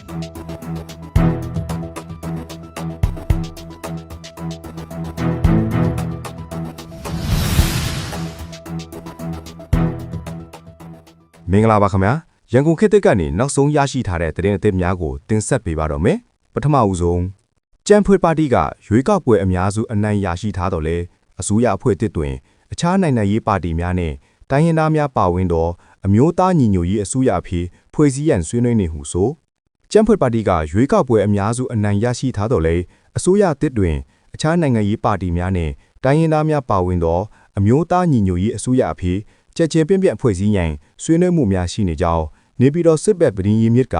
မင်္ဂလာပါခင်ဗျာရန်ကုန်ခေတ်သစ်ကနေနောက်ဆုံးရရှိထားတဲ့သတင်းအသစ်များကိုတင်ဆက်ပေးပါတော့မယ်ပထမဦးဆုံးကြံ့ဖွေပါတီကရွေးကောက်ပွဲအများစုအနိုင်ရရှိထားတော့လေအစိုးရအဖွဲ့တစ်တွင်အခြားနိုင်ငံရေးပါတီများနဲ့တိုင်းရင်းသားများပါဝင်သောအမျိုးသားညီညွတ်ရေးအစိုးရအဖြစ်ဖွဲ့စည်းရန်ဆွေးနွေးနေဟုဆိုကြံ့ဖွေပါတီကရွေးကောက်ပွဲအများစုအနိုင်ရရှိထားတော့လေအစိုးရတစ်တွင်အခြားနိုင်ငံရေးပါတီများနဲ့တိုင်းရင်းသားများပါဝင်သောအမျိုးသားညီညွတ်ရေးအစိုးရအဖြစ်ကြက်ကျဲပြန့်ပြန့်ဖွဲ့စည်းရန်ဆွေးနွေးမှုများရှိနေကြောင်းနေပြည်တော်စစ်ဘက်ပရင်ရင်းမြစ်က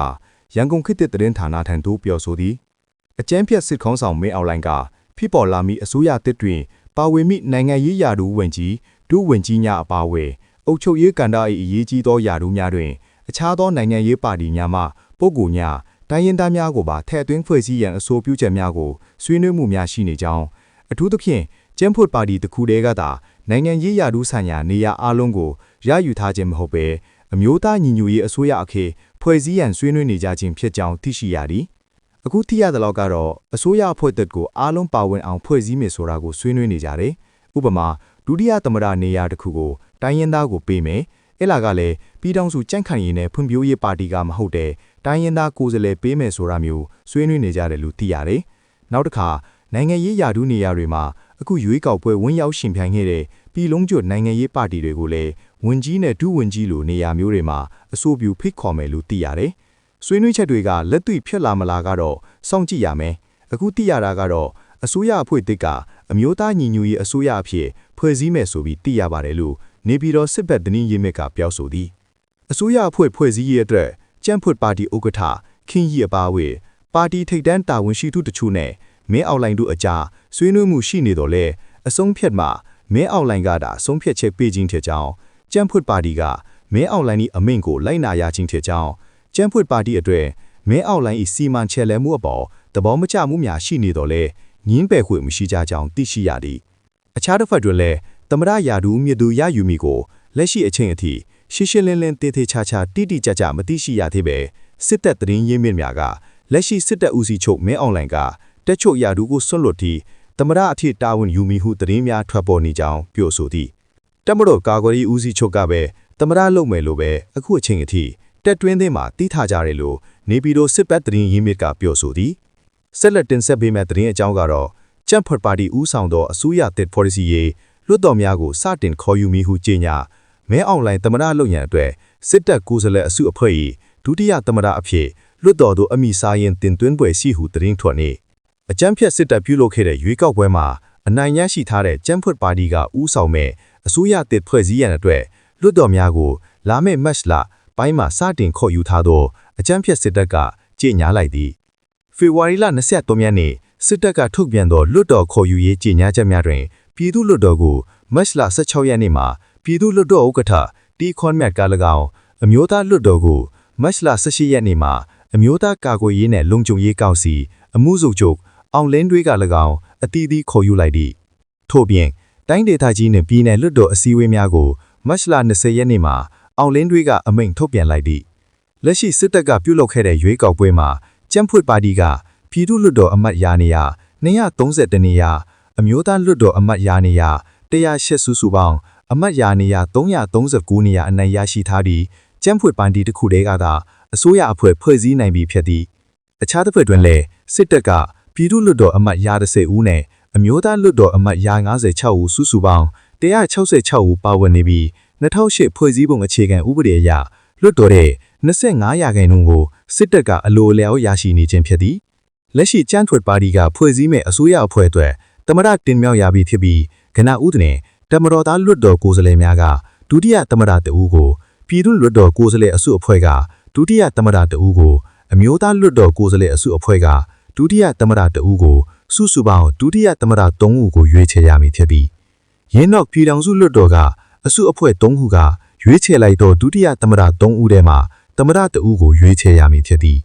ရန်ကုန်ခေတ်သစ်သတင်းဌာနထံသို့ပြောဆိုသည်အကြမ်းဖက်စစ်ခေါင်းဆောင်မင်းအောင်လှိုင်ကဖြစ်ပေါ်လာမည့်အစိုးရတစ်တွင်ပါဝင်မိနိုင်ငံရေးရာထူးဝင်ကြီးဒုဝင်ကြီးများအပါအဝင်အုပ်ချုပ်ရေးကဏ္ဍ၏အရေးကြီးသောရာထူးများတွင်အခြားသောနိုင်ငံရေးပါတီများမှပုဂ္ဂိုလ်များတိုင်းရင်းသားများကိုပါထည့်သွင်းဖွဲ့စည်းရန်အဆိုပြုချက်များကိုဆွေးနွေးမှုများရှိနေကြောင်းအထူးသဖြင့်ကျန်းဖွတ်ပါတီတစ်ခုတည်းကသာနိုင်ငံရေးရာထူးဆိုင်ရာနေရာအလုံးကိုရယူထားခြင်းမဟုတ်ဘဲအမျိုးသားညီညွတ်ရေးအစိုးရအခေဖွဲ့စည်းရန်ဆွေးနွေးနေကြခြင်းဖြစ်ကြောင်းသိရှိရသည်အခုသိရသလောက်ကတော့အစိုးရအဖွဲ့သက်ကိုအားလုံးပါဝင်အောင်ဖွဲ့စည်းမယ်ဆိုတာကိုဆွေးနွေးနေကြတယ်ဥပမာဒုတိယသမ္မတနေရာတစ်ခုကိုတိုင်းရင်းသားကိုပေးမယ်အဲ့လာကလည်းပြည်ထောင်စုကြံ့ခိုင်ရေးနဲ့ဖွံ့ဖြိုးရေးပါတီကမဟုတ်တဲ့တိုင်းရင်းသားကိုယ်စားလှယ်ပေးမယ်ဆိုတာမျိုးဆွေးနွေးနေကြတယ်လို့သိရတယ်နောက်တစ်ခါနိုင်ငံရေးရာထူးနေရာတွေမှာအခုရွေးကောက်ပွဲဝင်ရောက်ရှင်ပြိုင်ခဲ့တဲ့ပြည်လုံးကျွတ်နိုင်ငံရေးပါတီတွေကိုလည်းဝန်ကြီးနဲ့ဒုဝန်ကြီးလိုနေရာမျိုးတွေမှာအဆိုပြုဖိတ်ခေါ်မယ်လို့သိရတယ်။ဆွေးနွေးချက်တွေကလက်တွေ့ဖြစ်လာမလားကတော့စောင့်ကြည့်ရမယ်။အခုသိရတာကတော့အစိုးရအဖွဲ့တစ်ကအမျိုးသားညီညွတ်ရေးအစိုးရအဖြစ်ဖွဲ့စည်းမယ်ဆိုပြီးသိရပါတယ်လို့နေပြည်တော်စစ်ဘက်သတင်းရင်းမြစ်ကပြောဆိုသည်။အစိုးရအဖွဲ့ဖွဲ့စည်းရေးအတွက်ကြံ့ဖွတ်ပါတီဥက္ကဋ္ဌခင်ကြီးအပါအဝင်ပါတီထိပ်တန်းတာဝန်ရှိသူတချို့နဲ့မင်းအောင်လှိုင်တို့အကြားဆွေးနွေးမှုရှိနေတော့လေအဆုံးဖြတ်မှာမင်းအောင်လှိုင်ကဒါအဆုံးဖြတ်ချက်ပေးခြင်းဖြစ်ကြောင်းကြံ့ဖွတ်ပါတီကမင်းအောင်လှိုင်၏အမိန့်ကိုလိုက်နာရခြင်းဖြစ်ကြောင်းကြံ့ဖွတ်ပါတီအတွက်မင်းအောင်လှိုင်၏စီမံချက်လဲမှုအပေါ်သဘောမကျမှုများရှိနေတော့လေငင်းပယ်ခွင့်မရှိကြကြောင်းသိရှိရသည်အခြားတစ်ဖက်တွင်လည်းသမရယာဒူးမြစ်သူရယူမိကိုလက်ရှိအချိန်အထိရှင်းရှင်းလင်းလင်းတေးသေးချာချာတိတိကျကျမသိရှိရသေးပဲစစ်တပ်သတင်းရင်းမြစ်များကလက်ရှိစစ်တပ်ဦးစီးချုပ်မင်းအောင်လှိုင်ကတက်ချုပ်ရာထူးကိုဆွတ်လွတ်ပြီးသမရအဖြစ်တာဝန်ယူမိဟုသတင်းများထွက်ပေါ်နေကြောင်းပြောဆိုသည်တက်မတော်ကာကွယ်ရေးဦးစီးချုပ်ကပဲသမရလုပ်မယ်လို့ပဲအခုအချိန်အထိတက်တွင်းသိမ်းမှာတီးထားကြတယ်လို့နေပြည်တော်စစ်ဘက်သတင်းရင်းမြစ်ကပြောဆိုသည်ဆက်လက်တင်ဆက်ပေးမယ့်သတင်းအကြောင်းကတော့ကြံ့ဖွတ်ပါတီဦးဆောင်သောအစိုးရတစ် policy ရေးလွှတ်တော်များကိုစတင်ခေါ်ယူမိဟုကြေညာမဲအောင်လှိုင်သမရလုပ်ရန်အတွက်စစ်တပ်ကိုယ်စားလှယ်အစုအဖွဲ့၏ဒုတိယသမရအဖြစ်လွှတ်တော်သို့အမိစားရင်တင်သွင်းပွဲရှိဟုသတင်းထွက်နေအကြမ်းဖက်စစ်တပ်ပြုလုပ်ခဲ့တဲ့ရွေးကောက်ပွဲမှာအနိုင်ရရှိထားတဲ့ကြံ့ဖွတ်ပါတီကဦးဆောင်မဲ့အစိုးရတစ်ဖွဲ့စည်းရန်အတွက်လွှတ်တော်များကိုလာမယ့်မတ်လပိုင်းမှာစတင်ခေါ်ယူထားသောအကြမ်းဖက်စစ်တပ်ကကြေညာလိုက်သည်ဖေဖော်ဝါရီလ23ရက်နေ့စစ်တပ်ကထုတ်ပြန်သောလွှတ်တော်ခေါ်ယူရေးကြေညာချက်များတွင်ပြည်သူ့လွှတ်တော်ကိုမတ်လ16ရက်နေ့မှာပြည်သူ့လွှတ်တော်ဥက္ကဋ္ဌတီခွန်မြတ်က၎င်းအမျိုးသားလွှတ်တော်ကိုမတ်လ18ရက်နေ့မှာအမျိုးသားကာကွယ်ရေးနဲ့လုံခြုံရေးကောင်စီအမှုစုချုပ်အောင်လင်းတွေက၎င်းအတီးသီးခေါ်ယူလိုက်သည့်ထို့ပြင်တိုင်းဒေသကြီးနှင့်ပြည်내လွှတ်တော်အစည်းအဝေးများကိုမတ်လ20ရက်နေ့မှာအောင်လင်းတွေကအမိန့်ထုတ်ပြန်လိုက်သည့်လက်ရှိစစ်တပ်ကပြုလုပ်ခဲ့တဲ့ရွေးကောက်ပွဲမှာကြံ့ဖွတ်ပါတီကပြည်သူ့လွှတ်တော်အမတ်ရာနေရာ232နေရာအမျိုးသားလွှတ်တော်အမတ်ရာနေရာ108စုစုပေါင်းအမတ်ရာနေရာ339နေရာအနိုင်ရရှိထားပြီးကြံ့ဖွတ်ပါတီတစ်ခုတည်းကသာအစိုးရအဖွဲ့ဖွဲ့စည်းနိုင်ပြီးဖြစ်သည်အခြားတစ်ဖက်တွင်လည်းစစ်တပ်ကပြည်သူ့လွှတ်တော်အမတ်ရာ30ဦးနဲ့အမျိုးသားလွှတ်တော်အမတ်ရာ56ဦးစုစုပေါင်း166ဦးပါဝင်နေပြီး2008ဖွဲ့စည်းပုံအခြေခံဥပဒေအရလွှတ်တော်ရဲ့25ရာခိုင်နှုန်းကိုစစ်တပ်ကအလိုအလျောက်ရရှိနေခြင်းဖြစ်သည်လက်ရှိကြံ့ဖွတ်ပါတီကဖွဲ့စည်းမဲ့အစိုးရအဖွဲ့အတွက်သမရတင်မြောက်ရပြီးဖြစ်ပြီးကဏဥဒနဲ့တမတော်သားလွှတ်တော်ကိုယ်စားလှယ်များကဒုတိယသမရတဦးကိုပြည်သူ့လွှတ်တော်ကိုယ်စားလှယ်အစုအဖွဲ့ကဒုတိယသမရတဦးကိုအမျိုးသားလွှတ်တော်ကိုယ်စားလှယ်အစုအဖွဲ့ကဒုတိယသမရတဦးကိုစုစုပေါင်းဒုတိယသမရ3ဦးကိုရွေးချယ်ရမည်ဖြစ်ပြီးရင်းတော့ပြည်ထောင်စုလွှတ်တော်ကအစုအဖွဲ့3ခုကရွေးချယ်လိုက်သောဒုတိယသမရ3ဦးထဲမှာသမရတဦးကိုရွေးချယ်ရမည်ဖြစ်သည်